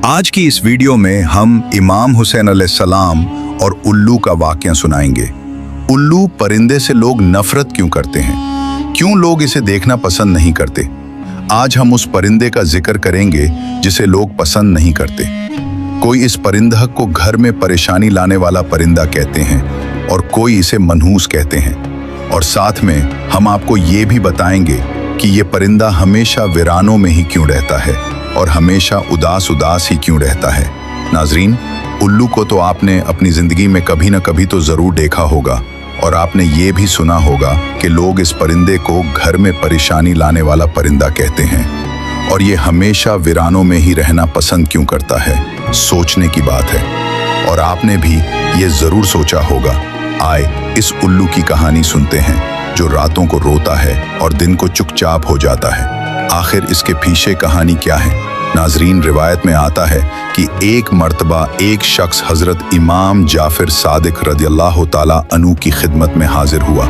आज की इस वीडियो में हम इमाम हुसैन अलैहिस्सलाम और उल्लू का वाक़या सुनाएंगे। उल्लू परिंदे से लोग नफरत क्यों करते हैं, क्यों लोग इसे देखना पसंद नहीं करते। आज हम उस परिंदे का जिक्र करेंगे जिसे लोग पसंद नहीं करते। कोई इस परिंदे को घर में परेशानी लाने वाला परिंदा कहते हैं और कोई इसे मनहूस कहते हैं। और साथ में हम आपको ये भी बताएंगे कि ये परिंदा हमेशा वीरानों में ही क्यों रहता है और हमेशा उदास उदास ही क्यों रहता है। नाजरीन, उल्लू को तो आपने अपनी जिंदगी में कभी न कभी तो जरूर देखा होगा और आपने ये भी सुना होगा कि लोग इस परिंदे को घर में परेशानी लाने वाला परिंदा कहते हैं और ये हमेशा वीरानों में ही रहना पसंद क्यों करता है। सोचने की बात है और आपने भी ये जरूर सोचा होगा। आए इस उल्लू की कहानी सुनते हैं जो रातों को रोता है और दिन को चुपचाप हो जाता है। आखिर इसके पीछे कहानी क्या है। नाजरीन, रिवायत में आता है कि एक मर्तबा एक शख्स हजरत इमाम जाफिर सादिक रदियल्लाहु ताला अन्हु की खिदमत में हाजिर हुआ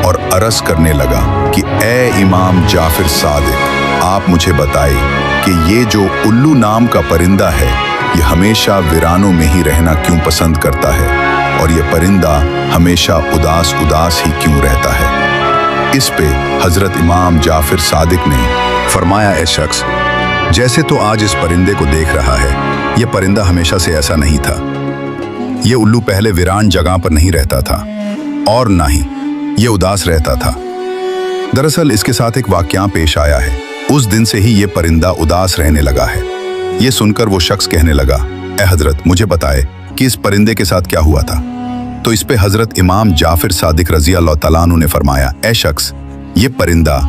और अर्ज करने लगा कि ए इमाम जाफिर सादिक, आप मुझे बताए कि ये जो उल्लू नाम का परिंदा है ये हमेशा वीरानों में ही रहना क्यों पसंद करता है और ये परिंदा हमेशा उदास उदास ही क्यों रहता है। इस पे हजरत इमाम जाफिर सादिक ने फरमाया, ए शख्स, जैसे तो आज इस परिंदे को देख रहा है, ये परिंदा हमेशा से ऐसा नहीं था। ये उल्लू पहले वीरान जगह पर नहीं रहता था और ना ही ये उदास रहता था। दरअसल इसके साथ एक वाक़या पेश आया है। उस दिन से ही ये परिंदा उदास रहने लगा है। ये सुनकर वो शख्स कहने लगा, ए हजरत, मुझे बताए कि इस परिंदे के साथ क्या हुआ था। तो इस पे हजरत इमाम जाफिर सादिक रज़ी अल्लाह तआला अन्हु ने फरमाया, ए शख्स, ये परिंदा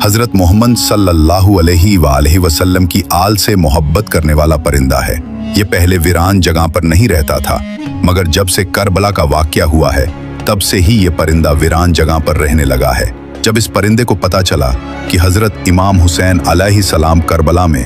हजरत मोहम्मद सल्लल्लाहु अलैहि वसल्लम की आल से मोहब्बत करने वाला परिंदा है। ये पहले वीरान जगह पर नहीं रहता था, मगर जब से करबला का वाक़या हुआ है तब से ही ये परिंदा वीरान जगह पर रहने लगा है। जब इस परिंदे को पता चला कि हजरत इमाम हुसैन अलैहिस्सलाम करबला में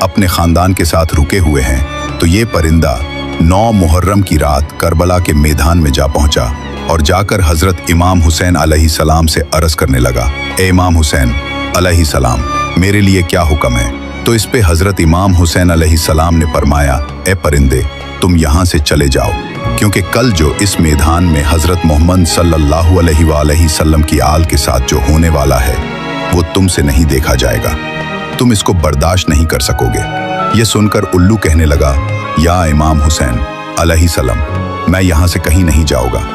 अपने खानदान के साथ रुके हुए हैं, तो ये परिंदा 9 मुहर्रम की रात करबला के मैदान में जा पहुंचा और जाकर हजरत इमाम हुसैन अलैहिस्सलाम से अर्ज करने लगा, ए इमाम हुसैन अलैहिस्सलाम, मेरे लिए क्या हुक्म है। तो इस पे हजरत इमाम हुसैन अलैहिस्सलाम ने फरमाया, ए परिंदे, तुम यहाँ से चले जाओ, क्योंकि कल जो इस मैदान में हजरत मोहम्मद सल्लल्लाहु अलैहि वसल्लम की आल के साथ जो होने वाला है वो तुमसे नहीं देखा जाएगा, तुम इसको बर्दाश्त नहीं कर सकोगे। ये सुनकर उल्लू कहने लगा, या इमाम हुसैन अलैहिस्सलाम, मैं यहाँ से कहीं नहीं जाऊँगा।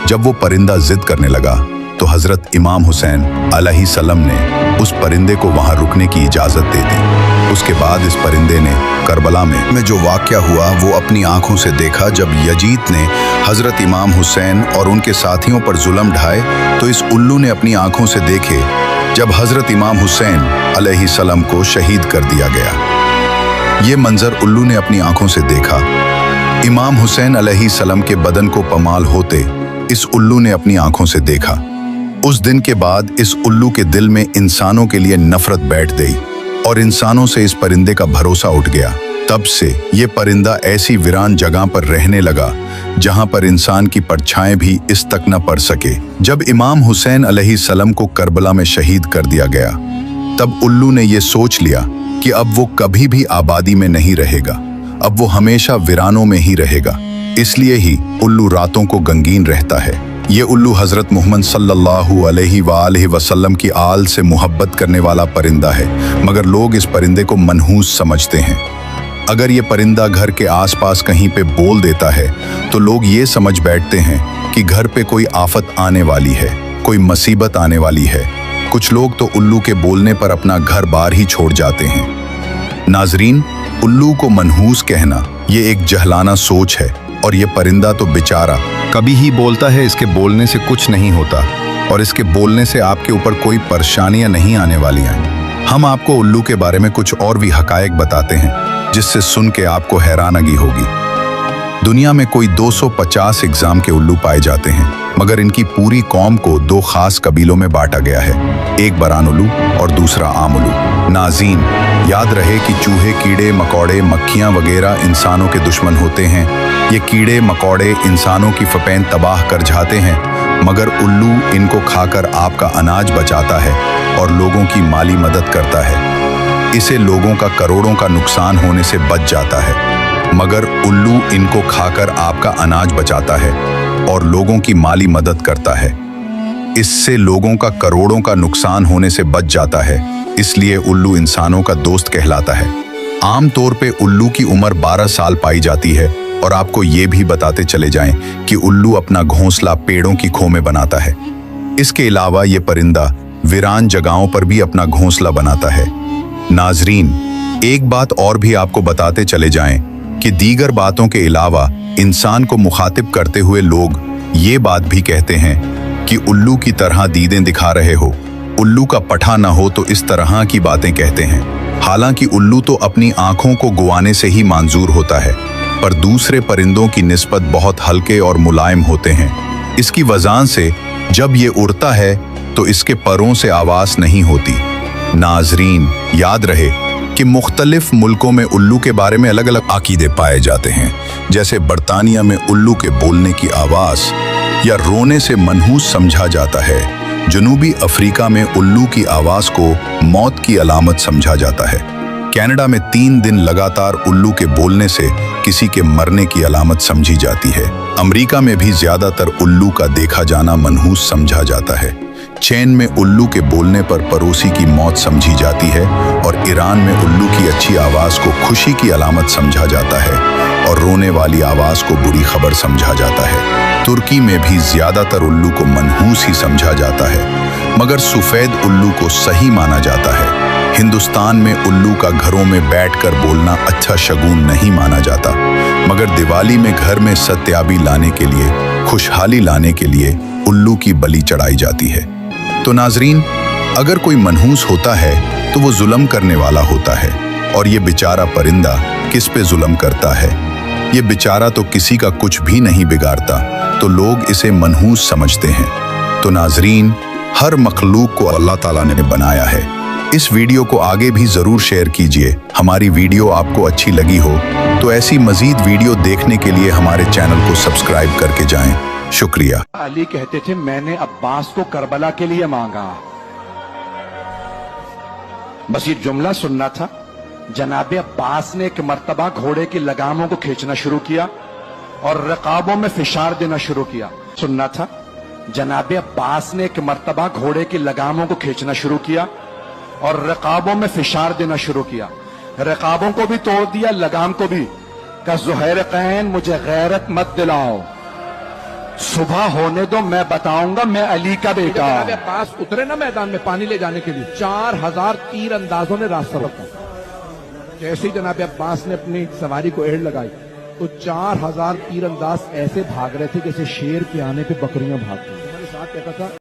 जब वो परिंदा जिद करने लगा तो हजरत इमाम हुसैन अलैहिस्सलाम ने उस परिंदे को वहाँ रुकने की इजाज़त दे दी। उसके बाद इस परिंदे ने करबला में जो वाक़या हुआ वो अपनी आंखों से देखा। जब यजीद ने हजरत इमाम हुसैन और उनके साथियों पर जुल्म ढाए तो इस उल्लू ने अपनी आंखों से देखे जब हजरत इमाम हुसैन अलैहिस्सलाम को शहीद कर दिया गया। ये मंजर उल्लू ने अपनी आंखों से देखा। इमाम हुसैन अलैहिस्सलाम के बदन को पमाल होते इस उल्लू ने अपनी आंखों से देखा। उस दिन के बाद इस उल्लू के दिल में इंसानों के लिए नफरत बैठ गई और इंसानों से इस परिंदे का भरोसा उठ गया। तब से ये परिंदा ऐसी वीरान जगह पर रहने लगा जहां पर इंसान की परछाएं भी इस तक न पड़ सके। जब इमाम हुसैन अलैहिस्सलाम को करबला में शहीद कर दिया गया तब उल्लू ने ये सोच लिया कि अब वो कभी भी आबादी में नहीं रहेगा, अब वो हमेशा वीरानों में ही रहेगा। इसलिए ही उल्लू रातों को गमगीन रहता है। ये उल्लू हजरत मोहम्मद सल्लल्लाहु अलैहि वसल्लम की आल से मोहब्बत करने वाला परिंदा है, मगर लोग इस परिंदे को मनहूस समझते हैं। अगर ये परिंदा घर के आसपास कहीं पे बोल देता है तो लोग ये समझ बैठते हैं कि घर पे कोई आफत आने वाली है, कोई मुसीबत आने वाली है। कुछ लोग तो उल्लू के बोलने पर अपना घर बार ही छोड़ जाते हैं। नाजरीन, उल्लू को मनहूस कहना ये एक जहलाना सोच है और ये परिंदा तो बेचारा कभी ही बोलता है, इसके बोलने से कुछ नहीं होता और इसके बोलने से आपके ऊपर कोई परेशानियां नहीं आने वाली हैं। हम आपको उल्लू के बारे में कुछ और भी हकायक बताते हैं जिससे सुन के आपको हैरानगी होगी। दुनिया में कोई 250 एग्जाम के उल्लू पाए जाते हैं, मगर इनकी पूरी कौम को 2 खास कबीलों में बांटा गया है, एक बरान उल्लू और दूसरा आम उल्लू। नाज़रीन, याद रहे कि चूहे, कीड़े मकोड़े, मक्खियाँ वगैरह इंसानों के दुश्मन होते हैं। ये कीड़े मकोड़े इंसानों की फपेन तबाह कर जाते हैं, मगर उल्लू इनको खाकर आपका अनाज बचाता है और लोगों की माली मदद करता है। इसे लोगों का करोड़ों का नुकसान होने से बच जाता है, मगर उल्लू इनको खाकर आपका अनाज बचाता है और लोगों की माली मदद करता है। इससे लोगों का करोड़ों का नुकसान होने से बच जाता है, इसलिए उल्लू इंसानों का दोस्त कहलाता है। आमतौर पे उल्लू की उम्र 12 साल पाई जाती है और आपको ये भी बताते चले जाएं कि उल्लू अपना घोंसला पेड़ों की खो में बनाता है। इसके अलावा ये परिंदा वीरान जगहों पर भी अपना घोंसला बनाता है। नाजरीन, एक बात और भी आपको बताते चले जाएं कि दीगर बातों के अलावा इंसान को मुखातिब करते हुए लोग ये बात भी कहते हैं कि उल्लू की तरह दीदें दिखा रहे हो, उल्लू का पठा न हो तो इस तरह की बातें कहते हैं। हालांकि उल्लू तो अपनी आंखों को गुवाने से ही मंजूर होता है, पर दूसरे परिंदों की निस्बत बहुत हल्के और मुलायम होते हैं। इसकी वजह से जब ये उड़ता है तो इसके परों से आवाज नहीं होती। नाजरीन, याद रहे कि मुख्तलिफ मुल्कों में उल्लू के बारे में अलग अलग अकीदे पाए जाते हैं। जैसे बरतानिया में उल्लू के बोलने की आवाज या रोने से मनहूस समझा जाता है। जनूबी अफ्रीका में उल्लू की आवाज को मौत की अलामत समझा जाता है। कनाडा में 3 दिन लगातार उल्लू के बोलने से किसी के मरने की अलामत समझी जाती है। अमेरिका में भी ज्यादातर उल्लू का देखा जाना मनहूस समझा जाता है। चीन में उल्लू के बोलने पर पड़ोसी की मौत समझी जाती है और ईरान में उल्लू की अच्छी आवाज को खुशी की अलामत समझा जाता है और रोने वाली आवाज को बुरी खबर समझा जाता है। तुर्की में भी ज्यादातर उल्लू को मनहूस ही समझा जाता है, मगर सफेद उल्लू को सही माना जाता है। हिंदुस्तान में उल्लू का घरों में बैठकर बोलना अच्छा शगुन नहीं माना जाता, मगर दिवाली में घर में सत्याबी लाने के लिए, खुशहाली लाने के लिए उल्लू की बलि चढ़ाई जाती है। तो नाजरीन, अगर कोई मनहूस होता है तो वो जुल्म करने वाला होता है, और ये बेचारा परिंदा किस पे जुल्म करता है? ये बेचारा तो किसी का कुछ भी नहीं बिगाड़ता, तो लोग इसे मनहूस समझते हैं। तो नाजरीन, हर मखलूक को अल्लाह ताला ने बनाया है। इस वीडियो को आगे भी जरूर शेयर कीजिए। हमारी वीडियो आपको अच्छी लगी हो तो ऐसी मजीद वीडियो देखने के लिए हमारे चैनल को सब्सक्राइब करके जाएं। शुक्रिया। अली कहते थे, मैंने अब्बास को करबला के लिए मांगा। बस ये जुमला सुनना था। जनाबे अब्बास ने एक मर्तबा घोड़े की लगामों को खींचना शुरू किया और रकाबों में फिशार देना शुरू किया। सुनना था। जनाबे अब्बास ने एक मर्तबा घोड़े की लगामों को खींचना शुरू किया और रकाबों में फिशार देना शुरू किया। रकाबों को भी तोड़ दिया, लगाम को भी। का ज़ुहैर कैन, मुझे गैरत मत दिलाओ, सुबह होने दो, मैं बताऊंगा मैं अली का बेटा। जनाब अब्बास उतरे ना मैदान में पानी ले जाने के लिए, 4000 तीर अंदाजों ने रास्ता रोका। जैसे ही जनाब अब्बास ने अपनी सवारी को एड़ लगाई तो 4000 तीर अंदाज ऐसे भाग रहे थे जैसे शेर के आने पे बकरियां भागती हैं। हमारे साथ कहता था,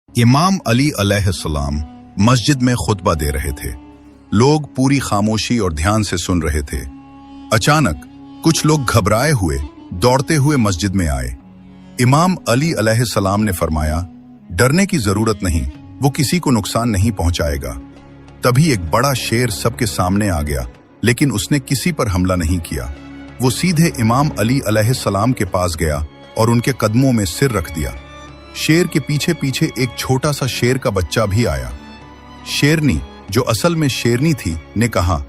इमाम अली अलैहिस्सलाम मस्जिद में खुतबा दे रहे थे। लोग पूरी खामोशी और ध्यान से सुन रहे थे। अचानक कुछ लोग घबराए हुए दौड़ते हुए मस्जिद में आए। इमाम अली अलैहिस्सलाम ने फरमाया, डरने की जरूरत नहीं, वो किसी को नुकसान नहीं पहुंचाएगा। तभी एक बड़ा शेर सबके सामने आ गया, लेकिन उसने किसी पर हमला नहीं किया। वो सीधे इमाम अली अलैहिस्सलाम के पास गया और उनके कदमों में सिर रख दिया। शेर के पीछे पीछे एक छोटा सा शेर का बच्चा भी आया। शेरनी, जो असल में शेरनी थी, ने कहा,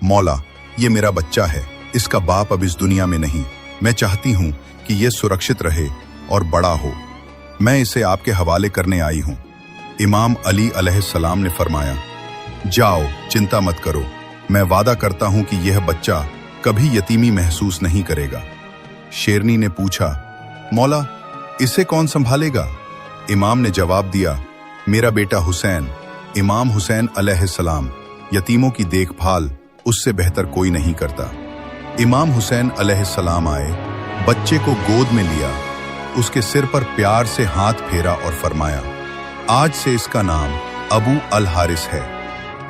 मौला, ये मेरा बच्चा है, इसका बाप अब इस दुनिया में नहीं। मैं चाहती हूं कि ये सुरक्षित रहे और बड़ा हो। मैं इसे आपके हवाले करने आई हूं। इमाम अली अलैहिस्सलाम ने फरमाया, जाओ, चिंता मत करो, मैं वादा करता हूं कि यह बच्चा कभी यतीमी महसूस नहीं करेगा। शेरनी ने पूछा, मौला, इसे कौन संभालेगा? इमाम ने जवाब दिया, मेरा बेटा हुसैन, इमाम हुसैन अलैहिस्सलाम। यतीमों की देखभाल उससे बेहतर कोई नहीं करता। इमाम हुसैन अलैहिस्सलाम आए, बच्चे को गोद में लिया, उसके सिर पर प्यार से हाथ फेरा और फरमाया, आज से इसका नाम अबू अल हारिस है,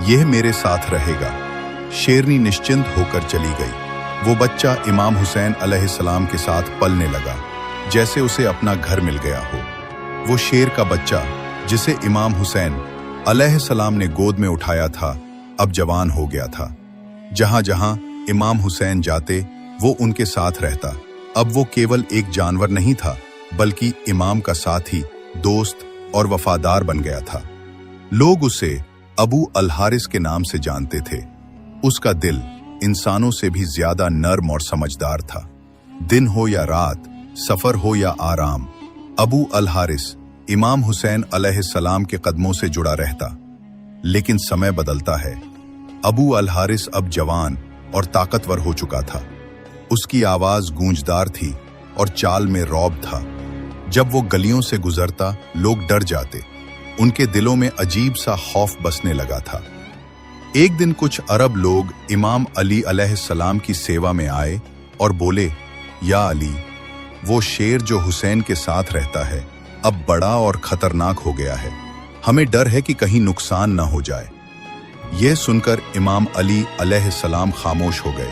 यह मेरे साथ रहेगा। शेरनी निश्चिंत होकर चली गई। वो बच्चा इमाम हुसैन अलैहिस्सलाम के साथ पलने लगा, जैसे उसे अपना घर मिल गया हो। वो शेर का बच्चा जिसे इमाम हुसैन अलैहिस्सलाम ने गोद में उठाया था, अब जवान हो गया था। जहां जहां इमाम हुसैन जाते वो उनके साथ रहता। अब वो केवल एक जानवर नहीं था, बल्कि इमाम का साथी, दोस्त और वफादार बन गया था। लोग उसे अबू अल हारिस के नाम से जानते थे। उसका दिल इंसानों से भी ज्यादा नर्म और समझदार था। दिन हो या रात, सफर हो या आराम, अबू अल हारिस इमाम हुसैन अलैहिस्सलाम के कदमों से जुड़ा रहता। लेकिन समय बदलता है। अबू अल हारिस अब जवान और ताकतवर हो चुका था। उसकी आवाज गूंजदार थी और चाल में रौब था। जब वो गलियों से गुजरता, लोग डर जाते। उनके दिलों में अजीब सा खौफ बसने लगा था। एक दिन कुछ अरब लोग इमाम अली अलैहिस्सलाम की सेवा में आए और बोले, या अली, वो शेर जो हुसैन के साथ रहता है अब बड़ा और खतरनाक हो गया है। हमें डर है कि कहीं नुकसान न हो जाए। यह सुनकर इमाम अली अलैहिस्सलाम खामोश हो गए।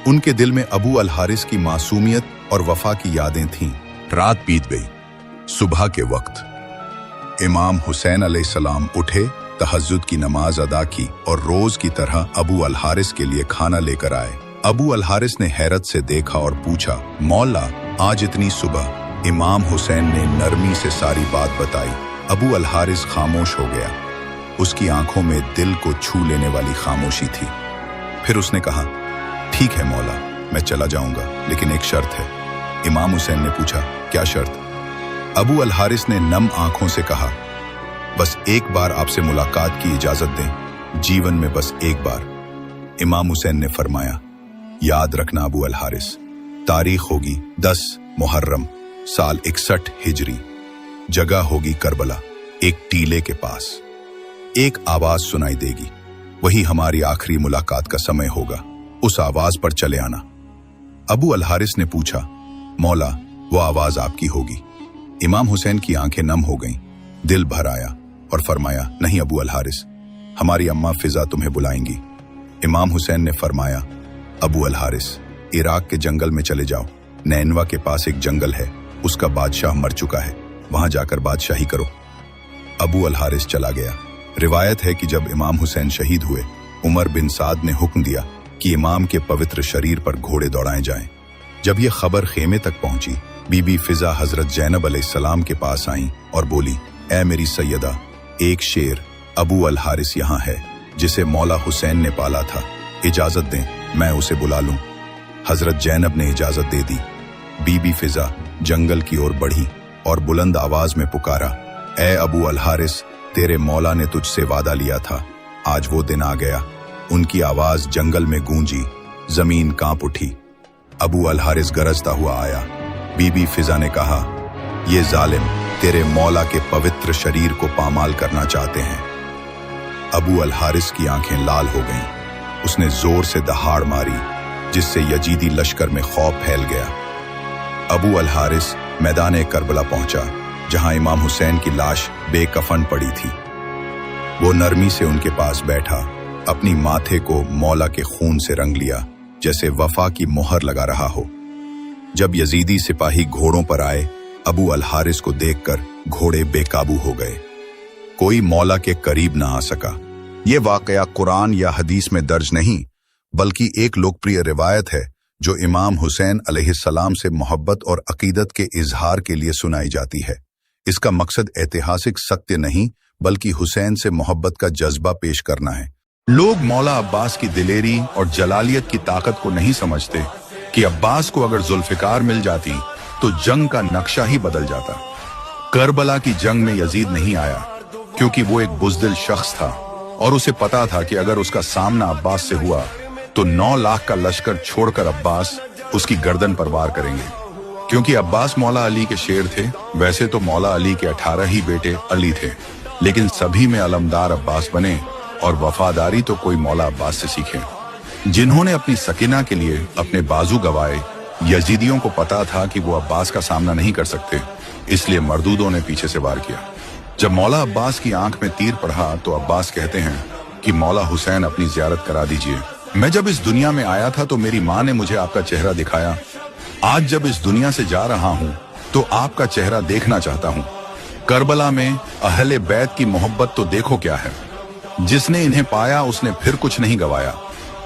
उनके दिल में अबू अल हारिस की मासूमियत और वफा की यादें थीं। रात बीत गई। सुबह के वक्त इमाम हुसैन अलैहिस्सलाम उठे, तहज्जुद की नमाज अदा की और रोज की तरह अबू अल हारिस के लिए खाना लेकर आए। अबू अल हारिस ने हैरत से देखा और पूछा, मौला, आज इतनी सुबह? इमाम हुसैन ने नरमी से सारी बात बताई। अबू अल हारिस खामोश हो गया। उसकी आंखों में दिल को छू लेने वाली खामोशी थी। फिर उसने कहा, ठीक है मौला, मैं चला जाऊंगा, लेकिन एक शर्त है। इमाम हुसैन ने पूछा, क्या शर्त? अबू अल हारिस ने नम आंखों से कहा, बस एक बार आपसे मुलाकात की इजाजत दें, जीवन में बस एक बार। इमाम हुसैन ने फरमाया, याद रखना अबू अल हारिस, तारीख होगी 10 मुहर्रम साल 61 हिजरी, जगह होगी करबला, एक टीले के पास। एक आवाज सुनाई देगी, वही हमारी आखिरी मुलाकात का समय होगा, उस आवाज पर चले आना। अबू अल हारिस ने पूछा, मौला, वो आवाज आपकी होगी? इमाम हुसैन की आंखें नम हो गईं, दिल भर आया और फरमाया, नहीं अबू अल हारिस, हमारी अम्मा फिजा तुम्हें बुलाएंगी। इमाम हुसैन ने फरमाया, अबू अल हारिस, इराक के जंगल में चले जाओ। नैनवा के पास एक जंगल है, उसका बादशाह मर चुका है, वहां जाकर बादशाही करो। अबू अल हारिस चला गया। रिवायत है कि जब इमाम हुसैन शहीद हुए, उमर बिन साद ने हुक्म दिया कि इमाम के पवित्र शरीर पर घोड़े दौड़ाए जाएं। जब यह खबर खेमे तक पहुंची, बीबी फिजा हजरत जैनब अलैहिस्सलाम के पास आईं और बोली, ऐ मेरी सैयदा, एक शेर अबू अल हारिस यहाँ है, जिसे मौला हुसैन ने पाला था, इजाजत दें मैं उसे बुला लूं। हजरत जैनब ने इजाजत दे दी। बीबी फिजा जंगल की ओर बढ़ी और बुलंद आवाज में पुकारा, ऐ अबू अल हारिस, तेरे मौला ने तुझसे वादा लिया था, आज वो दिन आ गया। उनकी आवाज जंगल में गूंजी, जमीन कांप उठी। अबू अल हारिस गरजता हुआ आया। बीबी फिजा ने कहा, ये जालिम तेरे मौला के पवित्र शरीर को पामाल करना चाहते हैं। अबू अल हारिस की आंखें लाल हो गईं। उसने जोर से दहाड़ मारी, जिससे यजीदी लश्कर में खौफ फैल गया। अबू अल हारिस मैदान करबला पहुंचा, जहां इमाम हुसैन की लाश बेकफन पड़ी थी। वो नरमी से उनके पास बैठा, अपनी माथे को मौला के खून से रंग लिया, जैसे वफा की मोहर लगा रहा हो। जब यजीदी सिपाही घोड़ों पर आए, अबू अल हारिस को देखकर घोड़े बेकाबू हो गए। कोई मौला के करीब ना आ सका। ये वाकया कुरान या हदीस में दर्ज नहीं, बल्कि एक लोकप्रिय रिवायत है जो इमाम हुसैन अलैहिस्सलाम से मोहब्बत और अकीदत के इजहार के लिए सुनाई जाती है। इसका मकसद ऐतिहासिक सत्य नहीं, बल्कि हुसैन से मोहब्बत का जज्बा पेश करना है। लोग मौला अब्बास की दिलेरी और जलालियत की ताकत को नहीं समझते कि अब्बास को अगर जुल्फिकार मिल जाती तो जंग का नक्शा ही बदल जाता। करबला की जंग में यजीद नहीं आया क्योंकि वो एक बुज़दिल शख्स था और उसे पता था कि अगर उसका सामना अब्बास से हुआ तो 9 लाख का लश्कर छोड़कर अब्बास उसकी गर्दन पर वार करेंगे। क्योंकि अब्बास मौला अली के शेर थे, वैसे तो मौला अली के 18 ही बेटे अली थे, लेकिन सभी में अलमदार अब्बास बने और वफादारी तो कोई मौला अब्बास से सीखे, जिन्होंने अपनी सकीना के लिए अपने बाजू गवाए। यजीदियों को पता था कि वो अब्बास का सामना नहीं कर सकते, इसलिए मरदूदों ने पीछे से वार किया। जब मौला अब्बास की आंख में तीर पड़ा तो अब्बास कहते हैं कि मौला हुसैन अपनी जियारत करा दीजिए। मैं जब इस दुनिया में आया था तो मेरी माँ ने मुझे आपका चेहरा दिखाया। आज जब इस दुनिया से जा रहा हूँ तो आपका चेहरा देखना चाहता हूँ। करबला में अहले बैत की मोहब्बत तो देखो क्या है। जिसने इन्हें पाया उसने फिर कुछ नहीं गवाया।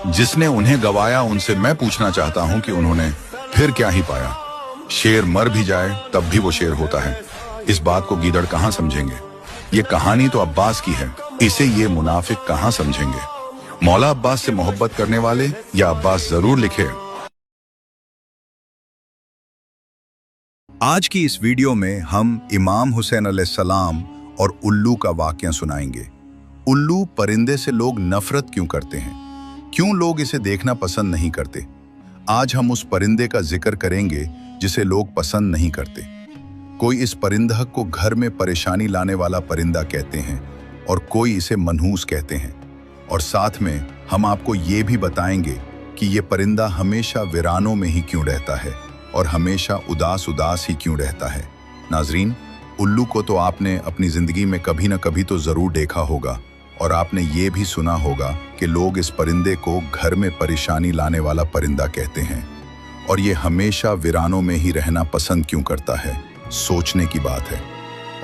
जिसने उन्हें गवाया उनसे मैं पूछना चाहता हूं कि उन्होंने फिर क्या ही पाया। शेर मर भी जाए तब भी वो शेर होता है। इस बात को गीदड़ कहां समझेंगे। ये कहानी तो अब्बास की है, इसे ये मुनाफिक कहां समझेंगे। मौला अब्बास से मोहब्बत करने वाले या अब्बास जरूर लिखे। आज की इस वीडियो में हम इमाम हुसैन अलैहिस्सलाम और उल्लू का वाकया सुनाएंगे। उल्लू परिंदे से लोग नफरत क्यों करते हैं, क्यों लोग इसे देखना पसंद नहीं करते। आज हम उस परिंदे का जिक्र करेंगे जिसे लोग पसंद नहीं करते। कोई इस परिंदा को घर में परेशानी लाने वाला परिंदा कहते हैं और कोई इसे मनहूस कहते हैं। और साथ में हम आपको ये भी बताएंगे कि ये परिंदा हमेशा वीरानों में ही क्यों रहता है और हमेशा उदास उदास ही क्यों रहता है। नाजरीन, उल्लू को तो आपने अपनी जिंदगी में कभी न कभी तो जरूर देखा होगा और आपने ये भी सुना होगा कि लोग इस परिंदे को घर में परेशानी लाने वाला परिंदा कहते हैं और ये हमेशा वीरानों में ही रहना पसंद क्यों करता है। सोचने की बात है।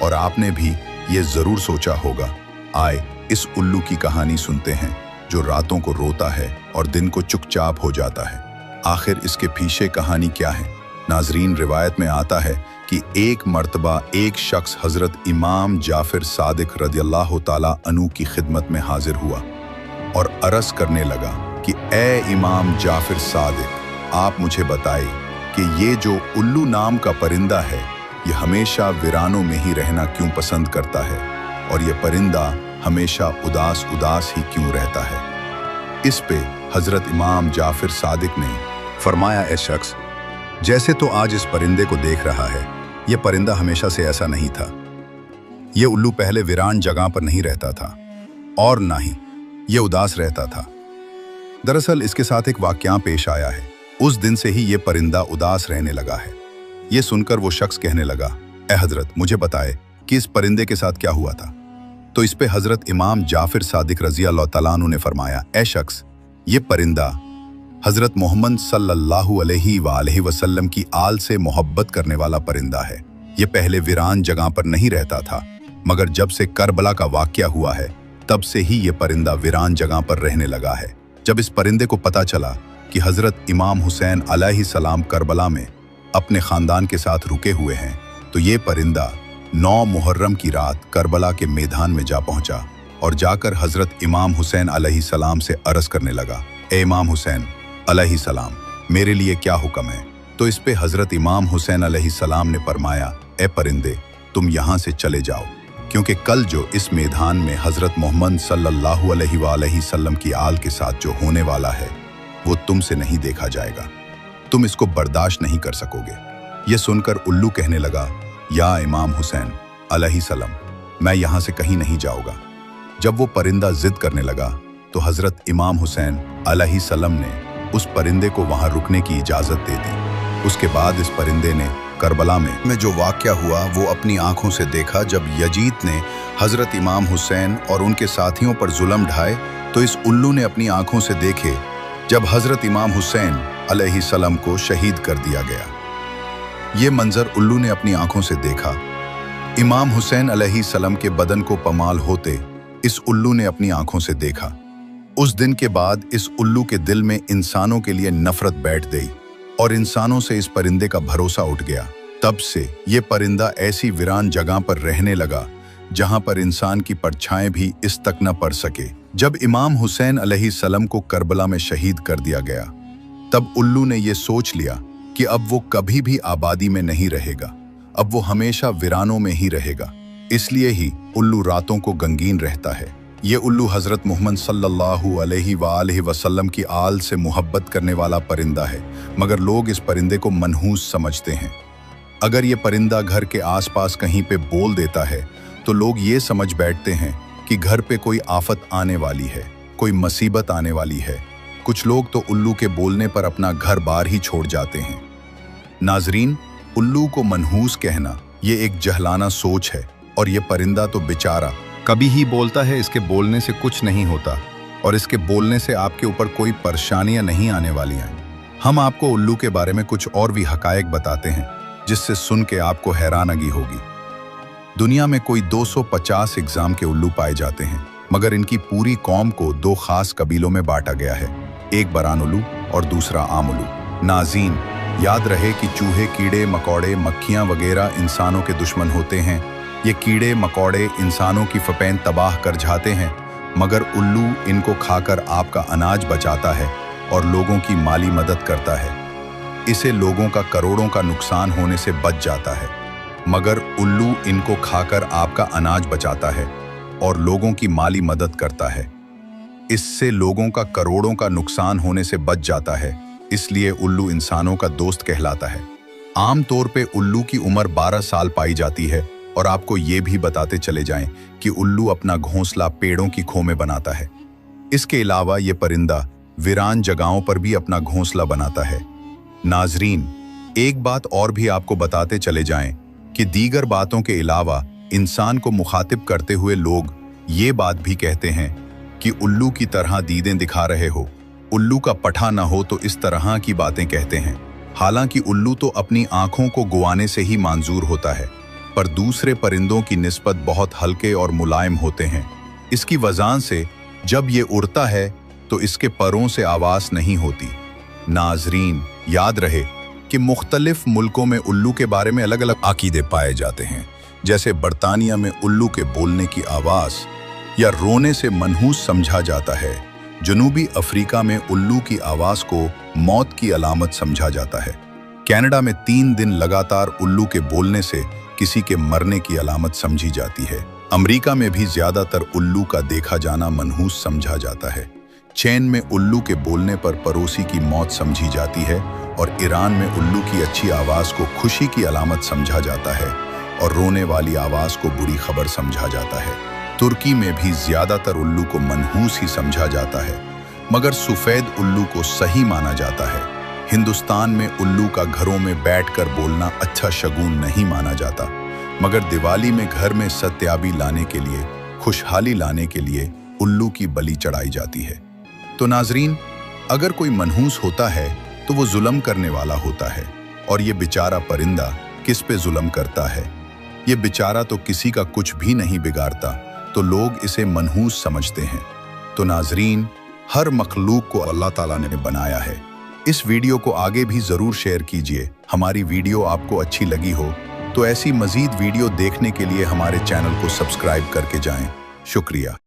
और आपने भी ये जरूर सोचा होगा। आए इस उल्लू की कहानी सुनते हैं जो रातों को रोता है और दिन को चुपचाप हो जाता है। आखिर इसके पीछे कहानी क्या है। नाजरीन, रिवायत में आता है कि एक मर्तबा एक शख्स हजरत इमाम जाफिर सादिक रदियल्लाहु ताला अन्हु की खिदमत में हाजिर हुआ और अर्ज करने लगा कि ए इमाम जाफिर सादिक, आप मुझे बताइए कि ये जो उल्लू नाम का परिंदा है ये हमेशा वीरानों में ही रहना क्यों पसंद करता है और ये परिंदा हमेशा उदास उदास ही क्यों रहता है। इस पे हजरत इमाम जाफिर सादिक ने फरमाया, ए शख्स, जैसे तो आज इस परिंदे को देख रहा है, यह परिंदा हमेशा से ऐसा नहीं था। यह उल्लू पहले वीरान जगह पर नहीं रहता था और ना ही यह उदास रहता था। दरअसल इसके साथ एक वाकया पेश आया है। उस दिन से ही यह परिंदा उदास रहने लगा है। यह सुनकर वो शख्स कहने लगा, ए हजरत, मुझे बताए कि इस परिंदे के साथ क्या हुआ था। तो इस पे हजरत इमाम जाफिर सादिक रज़ी अल्लाह तआला अन्हु ने फरमाया, ए शख्स, ये परिंदा हजरत मोहम्मद सल्लल्लाहु अलैहि वसल्लम की आल से मोहब्बत करने वाला परिंदा है। ये पहले वीरान जगह पर नहीं रहता था, मगर जब से करबला का वाकया हुआ है तब से ही ये परिंदा वीरान जगह पर रहने लगा है। जब इस परिंदे को पता चला कि हजरत इमाम हुसैन अलैहिस्सलाम करबला में अपने खानदान के साथ रुके हुए हैं, तो ये परिंदा 9 मुहर्रम की रात करबला के मैदान में जा पहुंचा और जाकर हजरत इमाम हुसैन अलैहिस्सलाम से अर्ज करने लगा, ए इमाम हुसैन अलैहिस्सलाम, मेरे लिए क्या हुक्म है। तो इस पे हजरत इमाम हुसैन अलैहिस्सलाम ने फरमाया, ए परिंदे, तुम यहाँ से चले जाओ, क्योंकि कल जो इस मैदान में हजरत मोहम्मद सल्लल्लाहु अलैहि वसल्लम की आल के साथ जो होने वाला है वो तुमसे नहीं देखा जाएगा। तुम इसको बर्दाश्त नहीं कर सकोगे। ये सुनकर उल्लू कहने लगा, या इमाम हुसैन अलैहिस्सलाम, मैं यहाँ से कहीं नहीं जाऊँगा। जब वो परिंदा जिद करने लगा तो हजरत इमाम हुसैन अलैहिस्सलाम ने उस परिंदे को वहाँ रुकने की इजाज़त दे दी। उसके बाद इस परिंदे ने करबला में जो वाक़या हुआ वो अपनी आंखों से देखा। जब यजीद ने हजरत इमाम हुसैन और उनके साथियों पर जुल्म ढाए तो इस उल्लू ने अपनी आंखों से देखे जब हजरत इमाम हुसैन अलैहिस्सलाम को शहीद कर दिया गया। ये मंजर उल्लू ने अपनी आंखों से देखा। इमाम हुसैन अलैहिस्सलाम के बदन को पमाल होते इस उल्लू ने अपनी आंखों से देखा। उस दिन के बाद इस उल्लू के दिल में इंसानों के लिए नफरत बैठ गई और इंसानों से इस परिंदे का भरोसा उठ गया। तब से ये परिंदा ऐसी वीरान जगह पर रहने लगा जहां पर इंसान की परछाएं भी इस तक न पड़ सके। जब इमाम हुसैन अलैहिस्सलाम को करबला में शहीद कर दिया गया तब उल्लू ने यह सोच लिया कि अब वो कभी भी आबादी में नहीं रहेगा, अब वो हमेशा वीरानों में ही रहेगा। इसलिए ही उल्लू रातों को गंगीन रहता है। ये उल्लू हजरत मोहम्मद सल्लल्लाहु अलैहि वसल्लम की आल से मोहब्बत करने वाला परिंदा है, मगर लोग इस परिंदे को मनहूस समझते हैं। अगर ये परिंदा घर के आसपास कहीं पे बोल देता है तो लोग ये समझ बैठते हैं कि घर पे कोई आफत आने वाली है, कोई मुसीबत आने वाली है। कुछ लोग तो उल्लू के बोलने पर अपना घर बार ही छोड़ जाते हैं। नाजरीन, उल्लू को मनहूस कहना ये एक जहलाना सोच है और ये परिंदा तो बेचारा कभी ही बोलता है, इसके बोलने से कुछ नहीं होता और इसके बोलने से आपके ऊपर कोई परेशानियां नहीं आने वाली हैं। हम आपको उल्लू के बारे में कुछ और भी हकायक बताते हैं जिससे सुन के आपको हैरानगी होगी। दुनिया में कोई 250 एग्जाम के उल्लू पाए जाते हैं, मगर इनकी पूरी कौम को दो खास कबीलों में बांटा गया है, एक बरान उल्लू और दूसरा आम उल्लू। नाज़रीन, याद रहे कि चूहे, कीड़े मकोड़े, मक्खियाँ वगैरह इंसानों के दुश्मन होते हैं। ये कीड़े मकोड़े इंसानों की फपैन तबाह कर जाते हैं, मगर उल्लू इनको खाकर आपका अनाज बचाता है और लोगों की माली मदद करता है। इसे लोगों का करोड़ों का नुकसान होने से बच जाता है, मगर उल्लू इनको खाकर आपका अनाज बचाता है और लोगों की माली मदद करता है। इससे लोगों का करोड़ों का नुकसान होने से बच जाता है, इसलिए उल्लू इंसानों का दोस्त कहलाता है। आम तौर पे उल्लू की उम्र 12 साल पाई जाती है और आपको ये भी बताते चले जाएं कि उल्लू अपना घोंसला पेड़ों की खो में बनाता है। इसके अलावा ये परिंदा वीरान जगहों पर भी अपना घोंसला बनाता है। नाजरीन, एक बात और भी आपको बताते चले जाएं कि दीगर बातों के अलावा इंसान को मुखातिब करते हुए लोग ये बात भी कहते हैं कि उल्लू की तरह दीदें दिखा रहे हो, उल्लू का पठा न हो, तो इस तरह की बातें कहते हैं। हालांकि उल्लू तो अपनी आंखों को गुवाने से ही मंजूर होता है, पर दूसरे परिंदों की निस्बत बहुत हल्के और मुलायम होते हैं। इसकी वजह से जब ये उड़ता है तो इसके परों से आवाज नहीं होती। नाजरीन, याद रहे कि मुख्तलिफ मुल्कों में उल्लू के बारे में अलग अलग अकीदे पाए जाते हैं। जैसे बरतानिया में उल्लू के बोलने की आवाज या रोने से मनहूस समझा जाता है। जनूबी अफ्रीका में उल्लू की आवाज को मौत की अलामत समझा जाता है। कनाडा में 3 दिन लगातार उल्लू के बोलने से किसी के मरने की अलामत समझी जाती है। अमेरिका में भी ज्यादातर उल्लू का देखा जाना मनहूस समझा जाता है। चीन में उल्लू के बोलने पर पड़ोसी की मौत समझी जाती है और ईरान में उल्लू की अच्छी आवाज को खुशी की अलामत समझा जाता है और रोने वाली आवाज को बुरी खबर समझा जाता है। तुर्की में भी ज्यादातर उल्लू को मनहूस ही समझा जाता है, मगर सफेद उल्लू को सही माना जाता है। हिंदुस्तान में उल्लू का घरों में बैठकर बोलना अच्छा शगुन नहीं माना जाता, मगर दिवाली में घर में सत्याबी लाने के लिए, खुशहाली लाने के लिए उल्लू की बलि चढ़ाई जाती है। तो नाजरीन, अगर कोई मनहूस होता है तो वो जुल्म करने वाला होता है, और ये बेचारा परिंदा किस पे जुल्म करता है? ये बेचारा तो किसी का कुछ भी नहीं बिगाड़ता, तो लोग इसे मनहूस समझते हैं। तो नाजरीन, हर मखलूक को अल्लाह ताला ने बनाया है। इस वीडियो को आगे भी जरूर शेयर कीजिए। हमारी वीडियो आपको अच्छी लगी हो तो ऐसी मजीद वीडियो देखने के लिए हमारे चैनल को सब्सक्राइब करके जाएं। शुक्रिया।